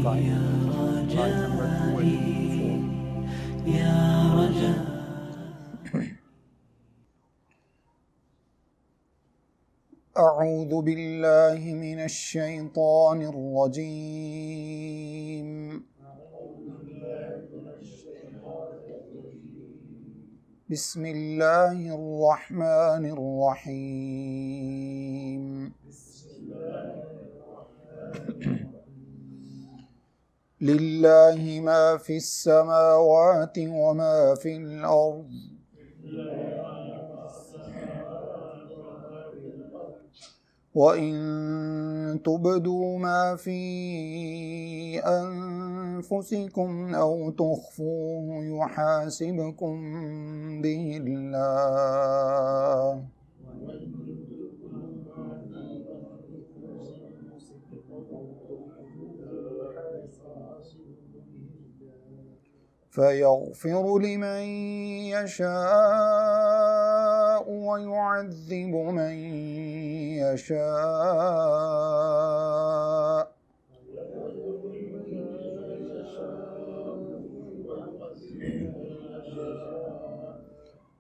5, ayat number 284. أعوذ بالله من الشيطان الرجيم. بسم الله الرحمن الرحيم. لله ما في السماوات وما في الأرض وإن تبدوا ما في أنفسكم أو تخفوه يحاسبكم به الله فيغفر لمن يشاء ويعذب من يشاء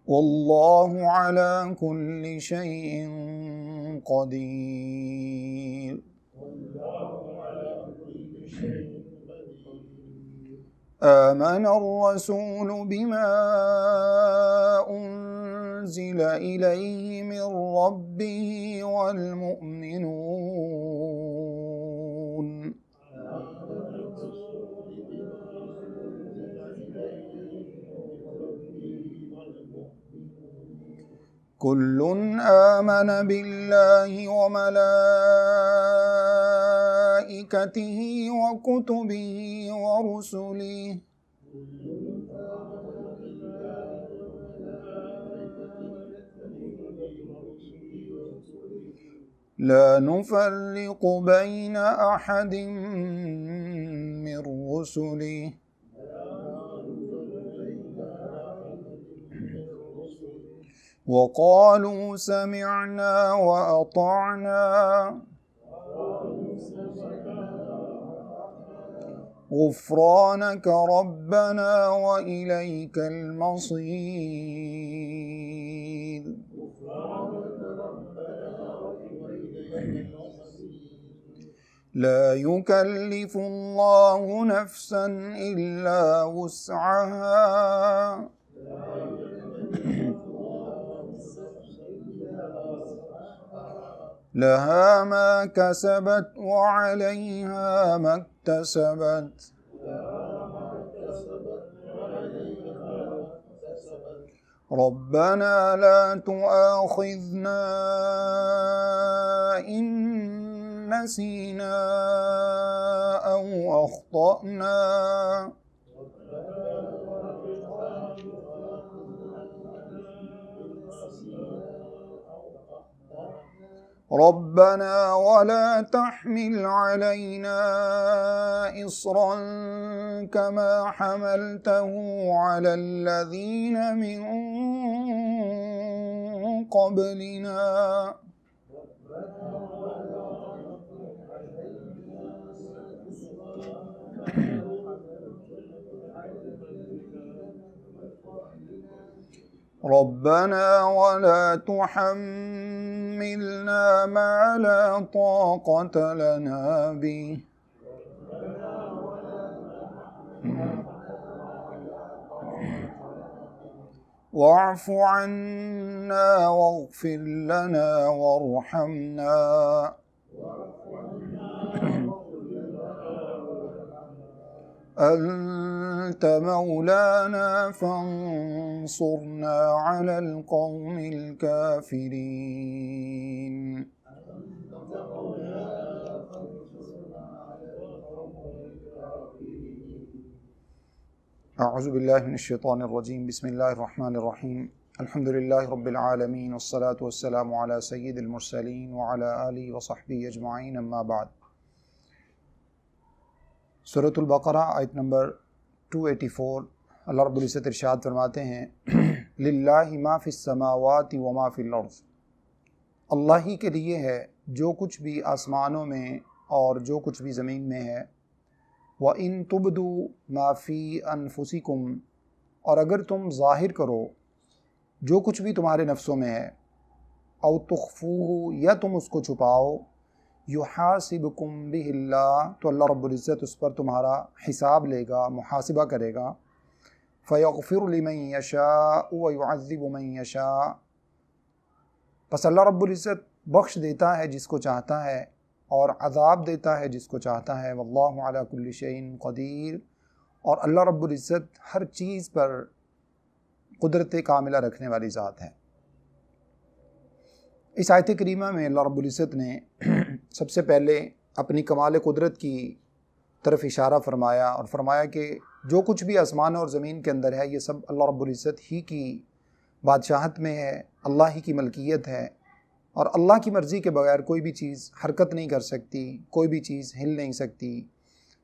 والله على كل شيء قدير. آمن الرسول بما أنزل إليه من ربه والمؤمنون كل آمن بالله وملائكته وكتبه ورسله لا نفرق بين أحد من رسله وقالوا سمعنا وأطعنا غفرانك ربنا وإليك المصير. لا يكلف الله نفسا إلا وسعها لها ما كسبت وعليها ما اكتسبت ربنا لا تؤاخذنا إن نسينا أو أخطأنا ربنا ولا تحمل علينا إصرا كما حملته على الذين من قبلنا ربنا ولا تحملنا ما لا طاقة لنا به واعف عنا واغفر لنا وارحمنا أنت مولانا فانصرنا على القوم الكافرين. أعوذ بالله من الشيطان الرجيم. بسم الله الرحمن الرحيم. الحمد لله رب العالمين والصلاة والسلام على سيد المرسلين وعلى آله وصحبه أجمعين أما بعد. सूरतुल बकरा आयत नंबर 284 अल्लाह रब्बुल इज़्ज़त इरशाद फरमाते हैं लिल्लाहि मा फिस समावाति व मा फिल अर्ज़, अल्लाह ही के लिए है जो कुछ भी आसमानों में और जो कुछ भी ज़मीन में है। व इन तुबदू माफ़ी अनफुसिकुम, और अगर तुम ज़ाहिर करो जो कुछ भी तुम्हारे नफ्सों में है, औ तुख्फूहु, या तुम उसको छुपाओ, युहासिबकुम बिहिल्लाह, तो अल्लाह रब्बुल इज़्ज़त उस पर तुम्हारा हिसाब लेगा, मुहासिबा करेगा। फ़यग़फ़िरु लिमन यशाअ व युअज़्ज़िबु मन यशाअ, बस अल्लाह रब्बुल इज़्ज़त बख्श देता है जिसको चाहता है और अज़ाब देता है जिसको चाहता है। वल्लाहु अला कुल्लि शैइन क़दीर, और अल्लाह रब्बुल इज़्ज़त हर चीज़ पर कुदरत कामिला रखने वाली ज़ात है। इस आयत करीमा में अल्लाह रब्बुल इज़्ज़त ने सबसे पहले अपनी कमाल कुदरत की तरफ इशारा फरमाया और फरमाया कि जो कुछ भी आसमान और ज़मीन के अंदर है ये सब अल्लाह रब्बुल इज़्ज़त ही की बादशाहत में है, अल्लाह ही की मलकियत है, और अल्लाह की मर्ज़ी के बगैर कोई भी चीज़ हरकत नहीं कर सकती, कोई भी चीज़ हिल नहीं सकती।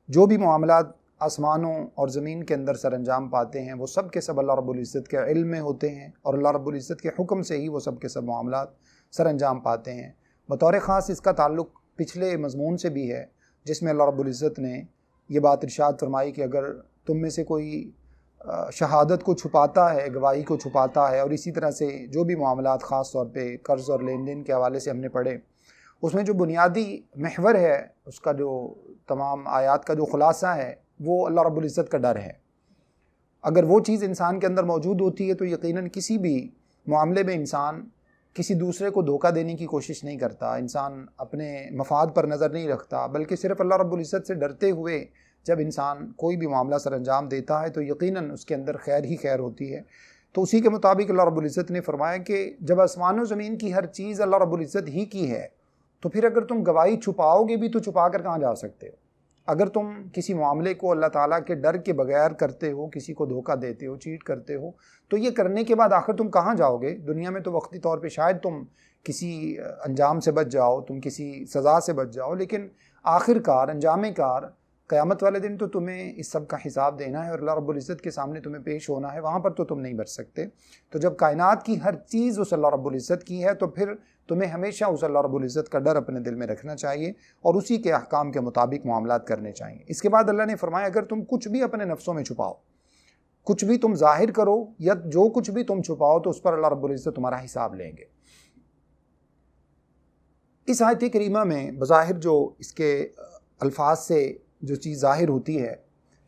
जो भी मामलात आसमानों और ज़मीन के अंदर सर अंजाम पाते हैं वो सब के सब अल्लाह रब्बुल इज़्ज़त के इल्म में होते हैं, और अल्लाह रब्बुल इज़्ज़त के हुक्म से ही वो सब के सब मामलात सर अंजाम पाते हैं। बतौर ख़ास इसका ताल्लुक़ पिछले मज़मून से भी है, जिसमें अल्लाह रब्बुल इज़्ज़त ने ये बात इरशाद फरमाई कि अगर तुम में से कोई शहादत को छुपाता है, गवाही को छुपाता है, और इसी तरह से जो भी मामलात ख़ास तौर पे कर्ज़ और लेन देन के हवाले से हमने पढ़े, उसमें जो बुनियादी महवर है, उसका जो तमाम आयात का जो ख़ुलासा है वो अल्लाह रब्बुल इज़्ज़त का डर है। अगर वो चीज़ इंसान के अंदर मौजूद होती है तो यकीनन किसी भी मामले में इंसान किसी दूसरे को धोखा देने की कोशिश नहीं करता, इंसान अपने मफाद पर नज़र नहीं रखता, बल्कि सिर्फ़ अल्लाह रब्बुल इज़्ज़त से डरते हुए जब इंसान कोई भी मामला सर अंजाम देता है तो यकीनन उसके अंदर खैर ही खैर होती है। तो उसी के मुताबिक अल्लाह रब्बुल इज़्ज़त ने फरमाया कि जब आसमान और ज़मीन की हर चीज़ अल्लाह रब्बुल इज़्ज़त ही की है, तो फिर अगर तुम गवाही छुपाओगे भी तो छुपा कर कहाँ जा सकते हो। अगर तुम किसी मामले को अल्लाह ताला के डर के बगैर करते हो, किसी को धोखा देते हो, चीट करते हो, तो ये करने के बाद आखिर तुम कहाँ जाओगे। दुनिया में तो वक्ती तौर पे शायद तुम किसी अंजाम से बच जाओ, तुम किसी सज़ा से बच जाओ, लेकिन आखिरकार अंजाम कार क़यामत वाले दिन तो तुम्हें इस सब का हिसाब देना है और अल्लाह रब्बुल इज़्ज़त के सामने तुम्हें पेश होना है, वहाँ पर तो तुम नहीं बच सकते। तो जब कायनात की हर चीज़ उस अल्लाह रब्बुल इज़्ज़त की है तो फिर तुम्हें हमेशा उस अल्लाह रब्बुल इज़्ज़त का डर अपने दिल में रखना चाहिए और उसी के अहकाम के मुताबिक मामलात करने चाहिए। इसके बाद अल्लाह ने फरमाया अगर तुम कुछ भी अपने नफ्सों में छुपाओ, कुछ भी तुम जाहिर करो या जो कुछ भी तुम छुपाओ, तो उस पर अल्लाह रब्बुल इज़्ज़त तुम्हारा हिसाब लेंगे। इस आयत करीमा में बज़ाहिर जो इसके अल्फाज से जो चीज़ ज़ाहिर होती है,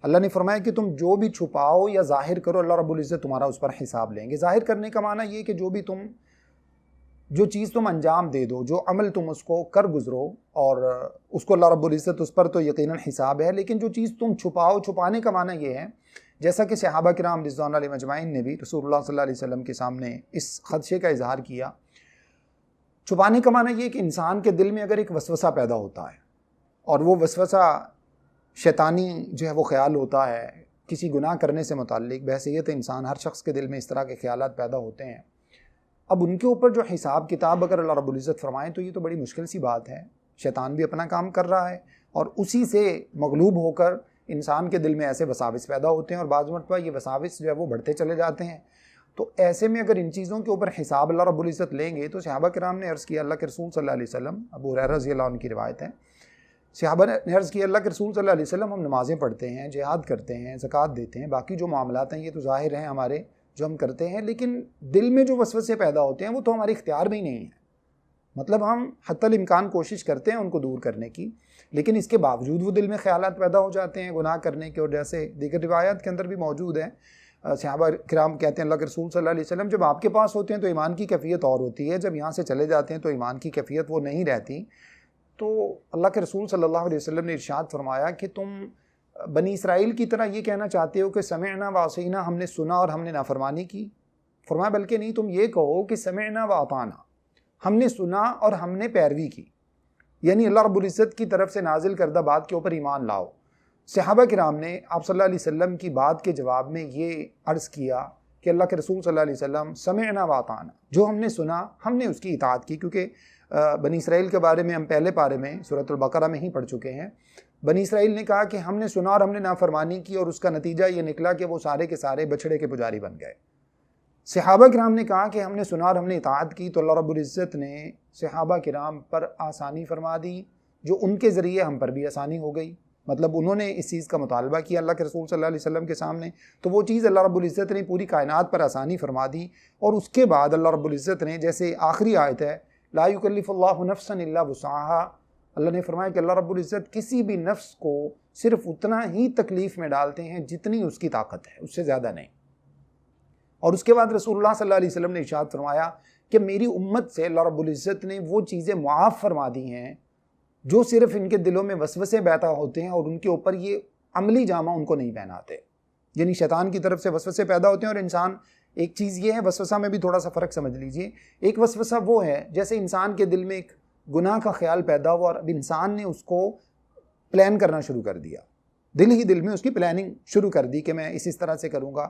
अल्लाह ने फरमाया कि तुम जो भी छुपाओ या ज़ाहिर करो अल्लाह रब्बुल इज़्ज़त तुम्हारा उस पर हिसाब लेंगे। ज़ाहिर करने का माना ये कि जो चीज़ तुम अंजाम दे दो, जो अमल तुम उसको कर गुज़रो और उसको अल्लाह रब्बुल इज़्ज़त उस पर तो यकीनन हिसाब है, लेकिन जो चीज़ तुम छुपाओ, छुपाने का माना ये है जैसा कि सहाबा किराम रिज़वानुल्लाह अलैहिम अजमाइन ने भी रसूलुल्लाह सल्लल्लाहु अलैहि वसल्लम के सामने इस खदशे का इजहार किया। छुपाने का माना ये कि इंसान के दिल में अगर एक वसवसा पैदा होता है और वो वसवसा शैतानी जो है वो ख्याल होता है किसी गुनाह करने से मुताल्लिक, बहैसियत इंसान हर शख्स के दिल में इस तरह के ख्यालात पैदा होते हैं। अब उनके ऊपर जो हिसाब किताब अगर अल्लाह रब्बुल इज़्ज़त फरमाएं तो ये तो बड़ी मुश्किल सी बात है। शैतान भी अपना काम कर रहा है और उसी से मगलूब होकर इंसान के दिल में ऐसे वसाविस पैदा होते हैं और बाज़ मरतबा ये वसाविस जो है वो बढ़ते चले जाते हैं। तो ऐसे में अगर इन चीज़ों के ऊपर हिसाब अल्लाह रब्बुल इज़्ज़त लेंगे तो सहाबा किराम ने अर्ज़ किया, अल्लाह के रसूल सल्लल्लाहु अलैहि वसल्लम, अबू हुरैरा रज़ियल्लाहु अन्हु की रिवायत है, सहाबा ने अर्ज़ किया अल्लाह के रसूल सल्लल्लाहु अलैहि वसल्लम हम नमाज़ें पढ़ते हैं, जिहाद करते हैं, ज़कात देते हैं, बाकी जो मामलात हैं ये तो ज़ाहिर हैं हमारे जो हम करते हैं, लेकिन दिल में जो वसवसे पैदा होते हैं वो तो हमारे इख्तियार में ही नहीं है। मतलब हम हत्तल इम्कान कोशिश करते हैं उनको दूर करने की, लेकिन इसके बावजूद वो दिल में ख्यालात पैदा हो जाते हैं गुनाह करने के। और जैसे दीगर रिवायात के अंदर भी मौजूद है, सहाबा किराम कहते हैं अल्लाह के रसूल सल्लल्लाहु अलैहि वसल्लम जब आपके पास होते हैं तो ईमान की कैफियत और होती है, जब यहाँ से चले जाते हैं तो ईमान की कैफियत वो नहीं रहती। तो अल्लाह के रसूल सल्लल्लाहु अलैहि वसल्लम ने इरशाद फरमाया कि तुम बनी इसराइल की तरह ये कहना चाहते हो कि समिअना व अतअना, हमने सुना और हमने नाफरमानी की। फरमाया बल्कि नहीं, तुम ये कहो कि समिअना व अताना, हमने सुना और हमने पैरवी की, यानी अल्लाह रब्बुल इज़्ज़त की तरफ से नाजिल करदा बात के ऊपर ईमान लाओ। सहाबा किराम ने आप सल्लल्लाहु अलैहि वसल्लम की बात के जवाब में ये अर्ज़ किया कि अल्लाह के रसूल सल्लल्लाहु अलैहि वसल्लम समिअना व अताना, जो हमने सुना हमने उसकी इताअत की। क्योंकि बनी इसराइल के बारे में हम पहले पारे में सूरतुल बकरा में ही पढ़ चुके हैं। बनी इसराइल ने कहा कि हमने सुना और हमने नाफरमानी की और उसका नतीजा ये निकला कि वो सारे के सारे बछड़े के पुजारी बन गए। सहाबा किराम ने कहा कि हमने सुना और हमने इताअत की, तो अल्लाह रब्बुल इज़्ज़त ने सहाबा किराम पर आसानी फरमा दी, जो उनके ज़रिए हम पर भी आसानी हो गई। मतलब उन्होंने इस चीज़ का मुतालबा किया अल्लाह के रसूल सल्लल्लाहु अलैहि वसल्लम के सामने, तो वो चीज़ अल्लाह रब्बुल इज़्ज़त ने पूरी कायनात पर आसानी फरमा दी। और उसके बाद अल्लाह रब्बुल इज़्ज़त ने, जैसे आखिरी आयत है, ला युकल्लिफुल्लाहु नफ्सन इल्ला वुसअहा, अल्लाह ने फरमाया कि अल्लाह रब्बुल इज़्ज़त किसी भी नफ्स को सिर्फ उतना ही तकलीफ़ में डालते हैं जितनी उसकी ताकत है, उससे ज़्यादा नहीं। और उसके बाद रसूलुल्लाह सल्लल्लाहु अलैहि वसल्लम ने इरशाद फरमाया कि मेरी उम्मत से अल्लाह रब्बुल इज़्ज़त ने वो चीज़ें मुआफ़ फरमा दी हैं जो सिर्फ इनके दिलों में वसवसे पैदा होते हैं और उनके ऊपर ये अमली जामा उनको नहीं पहनाते। यानी शैतान की तरफ से वसवसे पैदा होते हैं और इंसान, एक चीज़ ये है, वसवसा में भी थोड़ा सा फ़र्क समझ लीजिए। एक वसवसा वो है जैसे इंसान के दिल में एक गुनाह का ख्याल पैदा हुआ और अब इंसान ने उसको प्लान करना शुरू कर दिया, दिल ही दिल में उसकी प्लानिंग शुरू कर दी कि मैं इस तरह से करूँगा।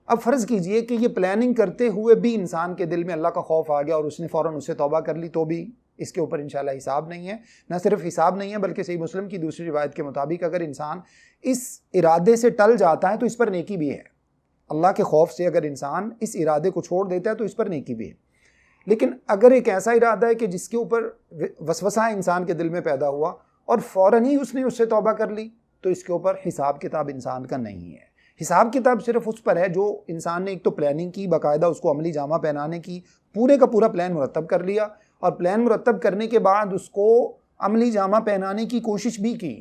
अब फ़र्ज़ कीजिए कि ये प्लानिंग करते हुए भी इंसान के दिल में अल्लाह का खौफ आ गया और उसने फ़ौरन उससे तौबा कर ली, तो भी इसके ऊपर इंशाअल्लाह हिसाब नहीं है। न सिर्फ हिसाब नहीं है बल्कि सही मुस्लिम की दूसरी रिवायत के मुताबिक अगर इंसान इस इरादे से टल जाता है तो इस पर नेकी भी है। अल्लाह के खौफ से अगर इंसान इस इरादे को छोड़ देता है तो इस पर नेकी भी है। लेकिन अगर एक ऐसा इरादा है कि जिसके ऊपर वसवसा इंसान के दिल में पैदा हुआ और फ़ौरन ही उसने उससे तौबा कर ली, तो इसके ऊपर हिसाब किताब इंसान का नहीं है। हिसाब किताब सिर्फ उस पर है जो इंसान ने एक तो प्लानिंग की, बाकायदा उसको अमली जामा पहनाने की पूरे का पूरा प्लान मुरतब कर लिया और प्लान मुरतब करने के बाद उसको अमली जामा पहनाने की कोशिश भी की,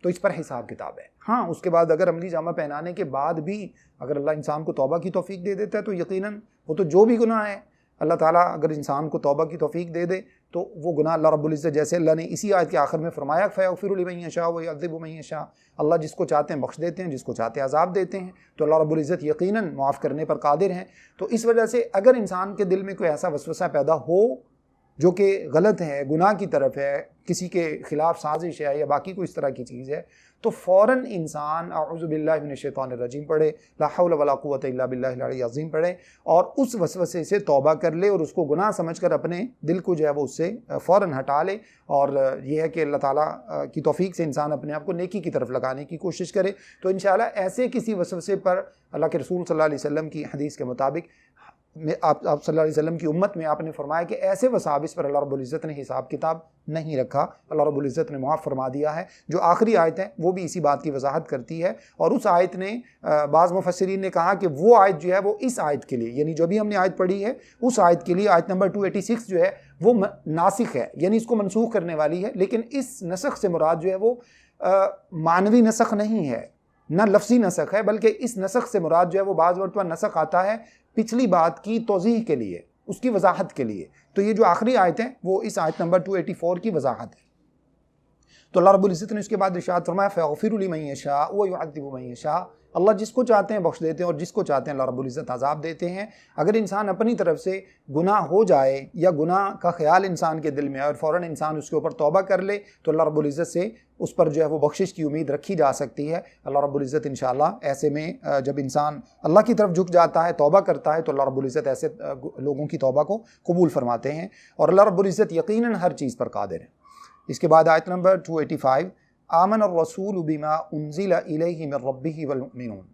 तो इस पर हिसाब किताब है। हाँ, उसके बाद अगर अमली जामा पहनाने के बाद भी अगर अल्लाह इंसान को तौबा की तौफीक दे देता है तो यकीनन वो तो जो भी गुनाह है, अल्लाह ताला अगर इंसान को तौबा की तौफीक दे दे तो वो गुनाह अल्लाह रब्बुल इज़्ज़त, जैसे अल्लाह ने इसी आयत के आखिर में फरमाया, फ़यग़फ़िरु लिमन यशा व युअज़्ज़िबु मन यशा, अल्लाह जिसको चाहते हैं बख्श देते हैं, जिसको चाहते हैं अज़ाब देते हैं। तो अल्लाह रब्बुल इज़्ज़त यकीनन माफ़ करने पर कादिर हैं। तो इस वजह से अगर इंसान के दिल में कोई ऐसा वसवसा पैदा हो जो कि गलत है, गुनाह की तरफ है, किसी के ख़िलाफ़ साजिश है या बाकी कोई इस तरह की चीज़ है, तो फ़ौरन इंसान अऊज़ु बिल्लाहि मिनश शैतानिर रजीम पढ़े, ला हौला वला कुव्वता इल्ला बिल्लाहिल अलिय्यिल अज़ीम पढ़े और उस वसवसे से तौबा कर ले और उसको गुनाह समझकर अपने दिल को जो है वो उससे फ़ौरन हटा ले। और यह है कि अल्लाह ताला की तौफीक से इंसान अपने आप को नेकी की तरफ लगाने की कोशिश करे। तो इंशाअल्लाह ऐसे किसी वसवसे पर अल्लाह के रसूल सल्लल्लाहु अलैहि वसल्लम की हदीस के मुताबिक आप सल्लल्लाहु अलैहि वसल्लम की उम्मत में आपने फरमाया कि ऐसे वसाविस पर अल्लाह रब्बुल इज़्ज़त ने हिसाब किताब नहीं रखा, अल्लाह रब्बुल इज़्ज़त ने मुआफ़ फरमा दिया है। जो आखिरी आयत है वो भी इसी बात की वजाहत करती है और उस आयत ने बाज़ मुफस्सिरीन ने कहा कि वो आयत जो है वो इस आयत के लिए, यानी जो भी हमने आयत पढ़ी है उस आयत के लिए आयत नंबर 286 जो है वो नासिख है, यानी इसको मनसूख करने वाली है। लेकिन इस नसख से मुराद जो है वो मानवी नसख नहीं है, ना लफ्ज़ी नसख है, बल्कि इस नसख से मुराद जो है वो बाज़ मरतबा नसख आता है पिछली बात की तौज़ीह के लिए, उसकी वजाहत के लिए। तो ये जो आखिरी आयत है वो इस आयत नंबर 284 की वजाहत है। तो अल्लाह रब्बुल इज़्ज़त ने इसके बाद इरशाद फरमाया, फ़यग़फ़िरु लिमन यशा व युअज़्ज़िबु मन यशा, अल्लाह जिसको चाहते हैं बख्श देते हैं और जिसको चाहते हैं अल्लाह रब्बुल इज़्ज़त अज़ाब देते हैं। अगर इंसान अपनी तरफ से गुनाह हो जाए या गुनाह का ख्याल इंसान के दिल में आए और फ़ौरन इंसान उसके ऊपर तौबा कर ले तो अल्लाह रब्बुल इज़्ज़त से उस पर जो है वो बख्शिश की उम्मीद रखी जा सकती है। अल्लाह रब्बुल इज़्ज़त इंशाअल्लाह ऐसे में जब इंसान अल्लाह की तरफ झुक जाता है, तौबा करता है, तो अल्लाह रब्बुल इज़्ज़त ऐसे लोगों की तौबा को कबूल फरमाते हैं और अल्लाह रब्बुल इज़्ज़त यकीनन हर चीज़ पर कादिर है। इसके बाद आयत नंबर 285, आमन अर्रसूल बिमा उन्ज़िला इलैहि मिन रब्बिही वल मुमिनून,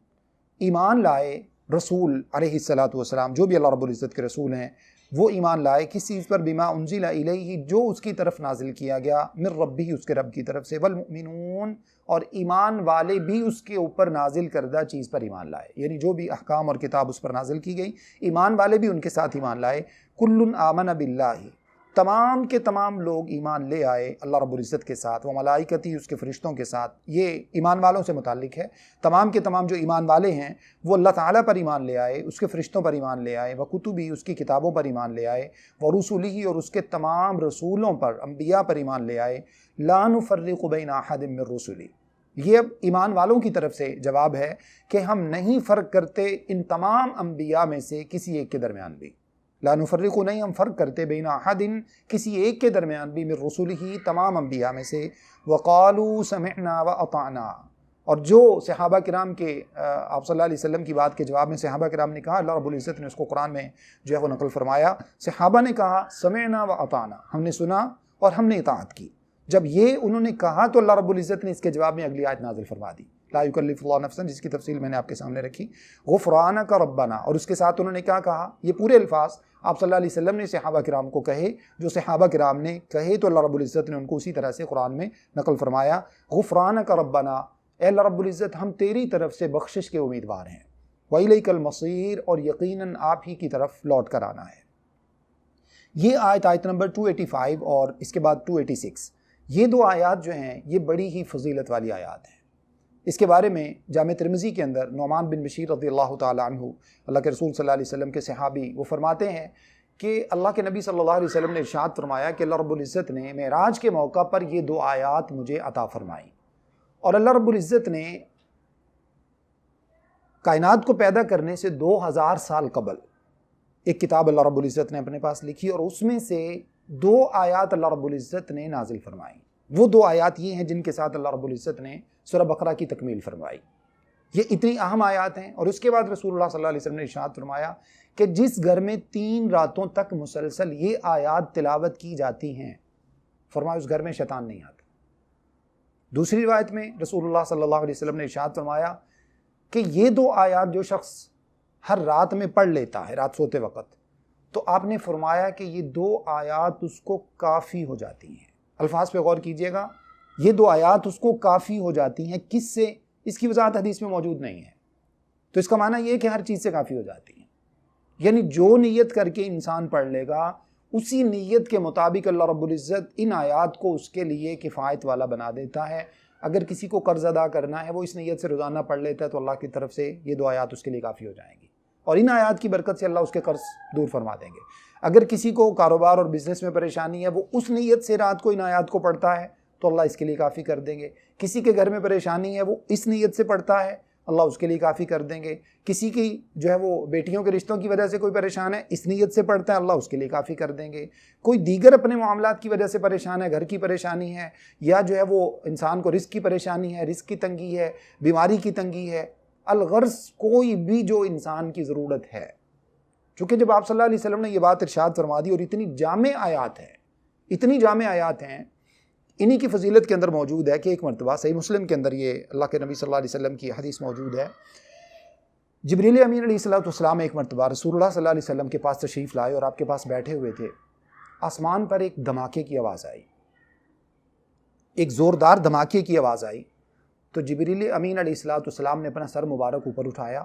ईमान लाए रसूल अलैहिस्सलातु वस्सलाम, जो भी अल्लाह रब्बुल इज़्ज़त के रसूल हैं, वो ईमान लाए किस चीज़ पर, बिमा उन्ज़िला इलैहि, जो उसकी तरफ नाजिल किया गया, मिन रब्बिही, उसके रब की तरफ से, वल मुमिनून, और ईमान वाले भी उसके ऊपर नाजिल करदा चीज़ पर ईमान लाए, यानी जो भी अहकाम और किताब उस पर नाजिल की गई ईमान वाले भी उनके साथ ईमान लाए। कुल्लुन आमन बिल्लाहि, तमाम के तमाम लोग ईमान ले आए अल्लाह रब्बुल इज़्ज़त के साथ, व मलाइकती, उसके फ़रिश्तों के साथ। ये ईमान वालों से मुताल्लिक़ है। तमाम के तमाम जो ईमान वाले हैं वो अल्लाह ताला पर ईमान ले आए, उसके फ़रिश्तों पर ईमान ले आए, व कुतुबी, उसकी किताबों पर ईमान ले आए, व रुसुलिही, और उसके तमाम रसूलों पर, अम्बिया पर ईमान ले आए। ला नुफ़र्रिक़ु बैना अहदिम मिन रुसुली, ये अब ईमान वालों की तरफ से जवाब है कि हम नहीं फ़र्क करते इन तमाम अम्बिया में से किसी एक के दरमियान भी। ला नुफ़र्रिक़ु, नहीं हम फ़र्क करते, बैना अहदिन, किसी एक के दरमियान भी, मिन रुसुलिही, तमाम अम्बिया में से। वक़ालू समिअना व अताअना, और जो सहाबा किराम के आप सल्लल्लाहु अलैहि वसल्लम की बात के जवाब में सहाबा किराम ने कहा, अल्लाह रब्बुल इज़्ज़त ने उसको कुरान में जो है वो नकल फरमाया, सहाबा ने कहा समिअना व अताअना, हमने सुना और हमने इताअत की। जब ये उन्होंने कहा तो अल्लाह रब्बुल इज़्ज़त ने इसके जवाब में अगली आयत नाज़िल फरमा दी, ला युकल्लिफुल्लाहु नफ्सन, जिसकी तफसील मैंने आपके सामने रखी। गुफ़रानक रब्बना, और उसके साथ उन्होंने क्या कहा, ये पूरे अल्फाज आप सल्लल्लाहु अलैहि वसल्लम ने सहाबा किराम को कहे, जो सहाबा किराम ने कहे तो अल्लाह रब्बुल इज़्ज़त ने उनको उसी तरह से कुरान में नकल फरमाया। गुफ़रानक रब्बना, ए अल्लाह रब्बुल इज़्ज़त हम तेरी तरफ से बख्शिश के उम्मीदवार हैं, व इलैकल मसीर, और यकीनन आप ही की तरफ लौट कर आना है। ये आयत नंबर 285 और इसके बाद 286, ये दो आयात जो हैं ये बड़ी ही फजीलत वाली आयात हैं। इसके बारे में जामे तिरमिज़ी के अंदर नौमान बिन बशीर रज़ियल्लाहु ताला अन्हु, अल्लाह के रसूल सल्लल्लाहु अलैहि वसल्लम के सहाबी, वो फरमाते हैं कि अल्लाह के नबी सल्लल्लाहु अलैहि वसल्लम ने इरशाद फरमाया कि अल्लाह रब्बुल इज़्ज़त ने मेराज के मौका पर ये दो आयात मुझे अता फरमाई, और अल्लाह रब्बुल इज़्ज़त ने कायनात को पैदा करने से 2000 साल कबल एक किताब अल्लाह रब्बुल इज़्ज़त ने अपने पास लिखी, और उसमें से दो आयात अल्लाह रब्बुल इज़्ज़त ने नाजिल फरमाई। वो दो आयात ये हैं जिनके साथ अल्लाह रब्बुल इज़्ज़त ने सूरह बकरा की तकमील फरमाई। ये इतनी अहम आयात हैं। और उसके बाद रसूलुल्लाह सल्लल्लाहु अलैहि वसल्लम ने इरशाद फरमाया कि जिस घर में 3 रातों तक मुसलसल ये आयात तिलावत की जाती हैं, फरमाया उस घर में शैतान नहीं आता। दूसरी रिवायत में रसूलुल्लाह सल्लल्लाहु अलैहि वसल्लम ने इरशाद फरमाया कि ये दो आयात जो शख्स हर रात में पढ़ लेता है, रात सोते वक़्त, तो आपने फरमाया कि ये दो आयात उसको काफ़ी हो जाती हैं। अल्फाज पे गौर कीजिएगा, ये दो आयात उसको काफ़ी हो जाती हैं। किससे? इसकी वजाहत हदीस में मौजूद नहीं है, तो इसका माना ये है कि हर चीज़ से काफ़ी हो जाती है। यानी जो नीयत करके इंसान पढ़ लेगा, उसी नीयत के मुताबिक अल्लाह रब्बुल इज़्ज़त इन आयात को उसके लिए किफ़ायत वाला बना देता है। अगर किसी को कर्ज़ अदा करना है, वो इस नीयत से रोज़ाना पढ़ लेता है, तो अल्लाह की तरफ से ये दो आयात उसके लिए काफ़ी हो जाएंगी, और इन आयात की बरकत से अल्लाह उसके कर्ज़ दूर फरमा देंगे। अगर किसी को कारोबार और बिज़नेस में परेशानी है, वो उस नीयत से रात को इन आयात को पढ़ता है, तो अल्लाह इसके लिए काफ़ी कर देंगे। किसी के घर में परेशानी है, वो इस नीयत से पढ़ता है, अल्लाह उसके लिए काफ़ी कर देंगे। किसी की जो है वो बेटियों के रिश्तों की वजह से कोई परेशान है, इस नीयत से पढ़ता है, अल्लाह उसके लिए काफ़ी कर देंगे। कोई दीगर अपने मामलात की वजह से परेशान है, घर की परेशानी है, या जो है वो इंसान को रिस्क की परेशानी है, रिस्क की तंगी है, बीमारी की तंगी है, अलगर्ज कोई भी जो इंसान की ज़रूरत है। चूँकि जब आप सल्लल्लाहु अलैहि वसल्लम ने ये बात इरशाद फरमा दी, और इतनी जामे आयात हैं, इतनी जामे आयात हैं, इन्हीं की फजीलत के अंदर मौजूद है कि एक मरतबा सही मुस्लिम के अंदर ये अल्लाह के नबी सल्लल्लाहु अलैहि वसल्लम की हदीस मौजूद है। जिब्रील अमीन अलैहिस्सलाम एक मरतबा रसूलुल्लाह सल्लल्लाहु अलैहि वसल्लम के पास तशरीफ़ लाए और आपके पास बैठे हुए थे। आसमान पर एक धमाके की आवाज़ आई, एक ज़ोरदार धमाके की आवाज़ आई। तो जिब्रील अमीन अलैहिस्सलाम ने अपना सर मुबारक ऊपर उठाया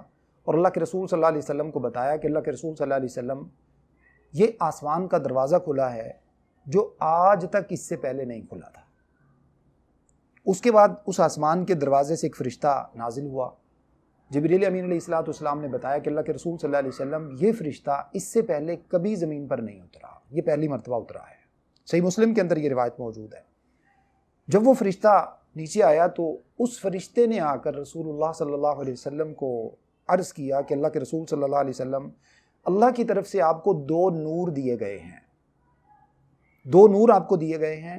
और अल्लाह के रसूल सल्लल्लाहु अलैहि वसल्लम को बताया कि अल्लाह के रसूल सल्लल्लाहु अलैहि वसल्लम, ये आसमान का दरवाज़ा खुला है जो आज तक इससे पहले नहीं खुला था। उसके बाद उस आसमान के दरवाजे से एक फ़रिश्ता नाजिल हुआ। जिब्रील अमीन अलैहिस्सलाम ने बताया कि अल्लाह के रसूल सल्लल्लाहु अलैहि वसल्लम, ये फ़रिश्ता इससे पहले कभी ज़मीन पर नहीं उतरा, ये पहली मरतबा उतरा है। सही मुस्लिम के अंदर ये रिवायत मौजूद है। जब वो फ़रिश्ता नीचे आया तो उस फ़रिश्ते ने आकर रसूलुल्लाह सल्लल्लाहु अलैहि वसल्लम को अर्ज़ किया कि अल्लाह के रसूल सल्लल्लाहु अलैहि वसल्लम, अल्लाह की तरफ से आपको 2 नूर दिए गए हैं, 2 नूर आपको दिए गए हैं।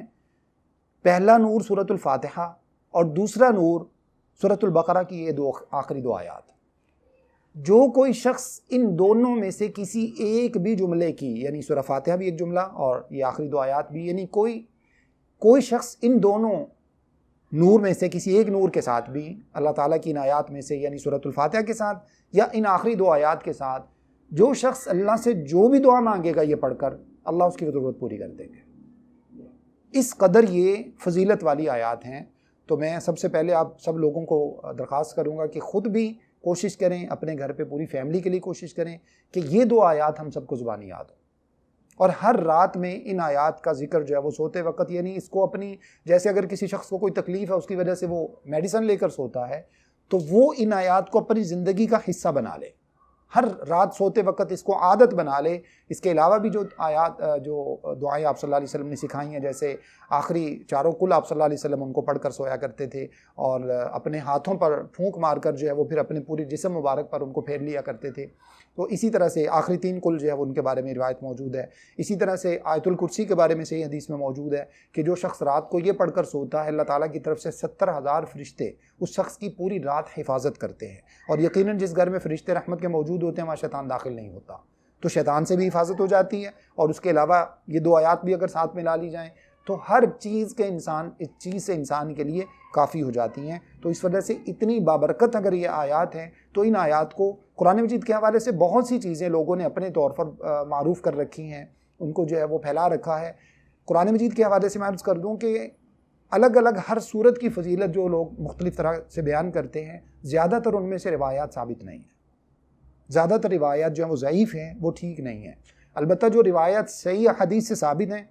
पहला नूर सूरतुल फातिहा और दूसरा नूर सूरतुल बकरा की ये आखिरी 2 आयात। जो कोई शख्स इन दोनों में से किसी एक भी जुमले की, यानी सूरह फातिहा भी एक जुमला और ये आखिरी 2 आयात भी, यानी कोई शख्स इन दोनों नूर में से किसी एक नूर के साथ भी, अल्लाह ताला की इन आयात में से यानी सूरतुल फातिहा के साथ या इन आखिरी 2 आयात के साथ, जो शख्स अल्लाह से जो भी दुआ मांगेगा ये पढ़कर, अल्लाह उसकी ज़रूरत पूरी कर देंगे। इस कदर ये फजीलत वाली आयात हैं। तो मैं सबसे पहले आप सब लोगों को दरख्वास्त करूँगा कि ख़ुद भी कोशिश करें, अपने घर पे पूरी फैमिली के लिए कोशिश करें कि ये 2 आयात हम सबको ज़ुबानी याद हो, और हर रात में इन आयात का जिक्र जो है वो सोते वक्त, यानी इसको अपनी, जैसे अगर किसी शख्स को कोई तकलीफ़ है उसकी वजह से वो मेडिसिन लेकर सोता है, तो वो इन आयात को अपनी ज़िंदगी का हिस्सा बना ले, हर रात सोते वक्त इसको आदत बना ले। इसके अलावा भी जो आयात, जो दुआएं आप सल्लल्लाहु अलैहि वसल्लम ने सिखाई हैं, जैसे आखिरी 4 कुल आप सल्लल्लाहु अलैहि वसल्लम उनको पढ़कर सोया करते थे, और अपने हाथों पर फूंक मारकर जो है वो फिर अपने पूरे जिस्म मुबारक पर उनको फेर लिया करते थे। तो इसी तरह से आखिरी 3 कुल जो है वो उनके बारे में रिवायत मौजूद है। इसी तरह से आयतुल कुर्सी के बारे में सही हदीस में मौजूद है कि जो शख्स रात को ये पढ़कर सोता है, अल्लाह ताला की तरफ से 70,000 फ़रिश्ते उस शख्स की पूरी रात हिफाजत करते हैं। और यकीनन जिस घर में फ़रिश्ते रहमत के मौजूद होते हैं वहाँ शैतान दाखिल नहीं होता, तो शैतान से भी हिफाजत हो जाती है। और उसके अलावा ये 2 आयात भी अगर साथ में ला ली जाएँ तो हर चीज़ के इंसान इस चीज़ से इंसान के लिए काफ़ी हो जाती हैं। तो इस वजह से इतनी बाबरकत अगर ये आयात हैं तो इन आयात को कुरान मजीद के हवाले से बहुत सी चीज़ें लोगों ने अपने तौर पर मारूफ़ कर रखी हैं, उनको जो है वो फैला रखा है। कुरान मजीद के हवाले से मैं अर्ज़ कर दूँ कि अलग अलग हर सूरत की फजीलत जो लोग मुख्तलिफ़ तरह से बयान करते हैं, ज़्यादातर उनमें से रिवायात साबित नहीं है। ज़्यादातर रिवायात जो हैं वो ज़ईफ़ हैं, वो ठीक नहीं है। अलबत्ता जो रिवायत सही हदीस से साबित हैं